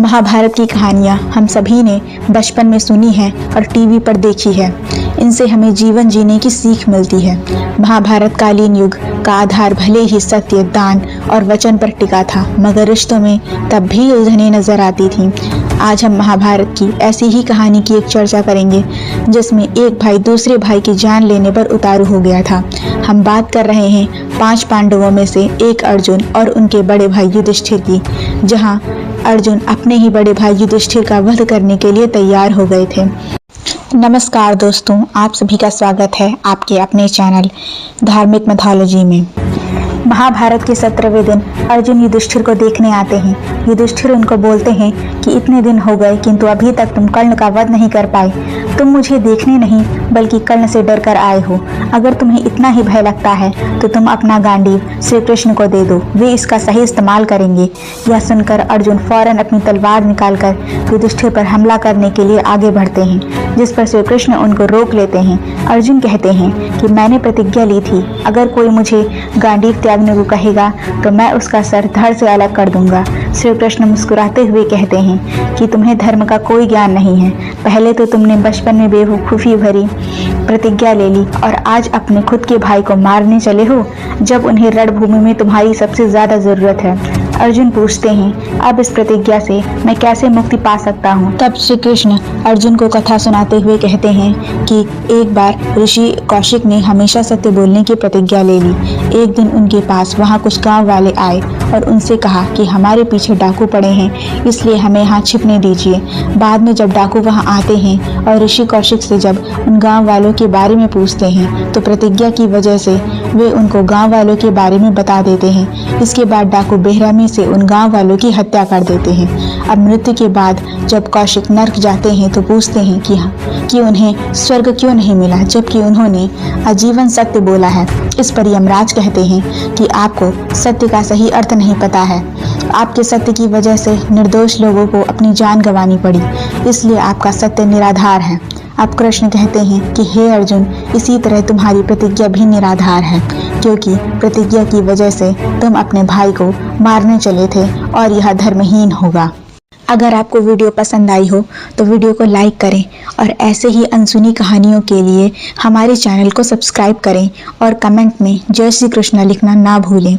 महाभारत की कहानियाँ हम सभी ने बचपन में सुनी है और टीवी पर देखी है। इनसे हमें जीवन जीने की सीख मिलती है। महाभारत कालीन युग का आधार भले ही सत्य, दान और वचन पर टिका था, मगर रिश्तों में तब भी उलझनें नजर आती थीं। आज हम महाभारत की ऐसी ही कहानी की एक चर्चा करेंगे जिसमें एक भाई दूसरे भाई की जान लेने पर उतारू हो गया था। हम बात कर रहे हैं 5 पांडवों में से एक अर्जुन और उनके बड़े भाई युधिष्ठिर की, जहां अर्जुन अपने ही बड़े भाई युधिष्ठिर का वध करने के लिए तैयार हो गए थे। नमस्कार दोस्तों, आप सभी का स्वागत है आपके अपने चैनल धार्मिक मैथोलॉजी में। महाभारत के 17वें दिन अर्जुन युधिष्ठिर को देखने आते हैं। युधिष्ठिर उनको बोलते हैं कि इतने दिन हो गए किंतु अभी तक तुम कर्ण का वध नहीं कर पाए। तुम मुझे देखने नहीं बल्कि कर्ण से डर कर आए हो। अगर तुम्हें इतना ही भय लगता है तो तुम अपना गांडीव श्री कृष्ण को दे दो, वे इसका सही इस्तेमाल करेंगे। यह सुनकर अर्जुन फौरन अपनी तलवार निकालकर युधिष्ठिर पर हमला करने के लिए आगे बढ़ते हैं, जिस पर श्री कृष्ण उनको रोक लेते हैं। अर्जुन कहते हैं कि मैंने प्रतिज्ञा ली थी, अगर कोई मुझे गांडीव त्यागने को कहेगा तो मैं उसका सर धड़ से अलग कर दूंगा। श्री कृष्ण मुस्कुराते हुए कहते हैं कि तुम्हें धर्म का कोई ज्ञान नहीं है। पहले तो तुमने बचपन में बेवकूफ़ी भरी प्रतिज्ञा ले ली और आज अपने खुद के भाई को मारने चले हो, जब उन्हें रणभूमि में तुम्हारी सबसे ज्यादा जरूरत है। अर्जुन पूछते हैं, अब इस प्रतिज्ञा से मैं कैसे मुक्ति पा सकता हूँ? तब श्री कृष्ण अर्जुन को कथा सुनाते हुए कहते हैं कि एक बार ऋषि कौशिक ने हमेशा सत्य बोलने की प्रतिज्ञा ले ली। एक दिन उनके पास वहाँ कुछ गांव वाले आए और उनसे कहा कि हमारे पीछे डाकू पड़े हैं, इसलिए हमें यहाँ छिपने दीजिए। बाद में जब डाकू वहाँ आते हैं और ऋषि कौशिक से जब उन गांव वालों के बारे में पूछते हैं तो प्रतिज्ञा की वजह से वे उनको गांव वालों के बारे में बता देते हैं। इसके बाद डाकू बेरहमी से उन गांव वालों की हत्या कर देते हैं। अब मृत्यु के बाद जब कौशिक नर्क जाते हैं तो पूछते हैं कि उन्हें स्वर्ग क्यों नहीं मिला, जबकि उन्होंने आजीवन सत्य बोला है। इस पर यमराज कहते हैं कि आपको सत्य का सही अर्थ नहीं पता है। आपके सत्य की वजह से निर्दोष लोगों को अपनी जान गंवानी पड़ी, इसलिए आपका सत्य निराधार है। अब कृष्ण कहते हैं कि हे अर्जुन, इसी तरह तुम्हारी प्रतिज्ञा भी निराधार है, क्योंकि प्रतिज्ञा की वजह से तुम अपने भाई को मारने चले थे और यह धर्महीन होगा। अगर आपको वीडियो पसंद आई हो तो वीडियो को लाइक करें और ऐसे ही अनसुनी कहानियों के लिए हमारे चैनल को सब्सक्राइब करें और कमेंट में जय श्री कृष्ण लिखना ना भूलें।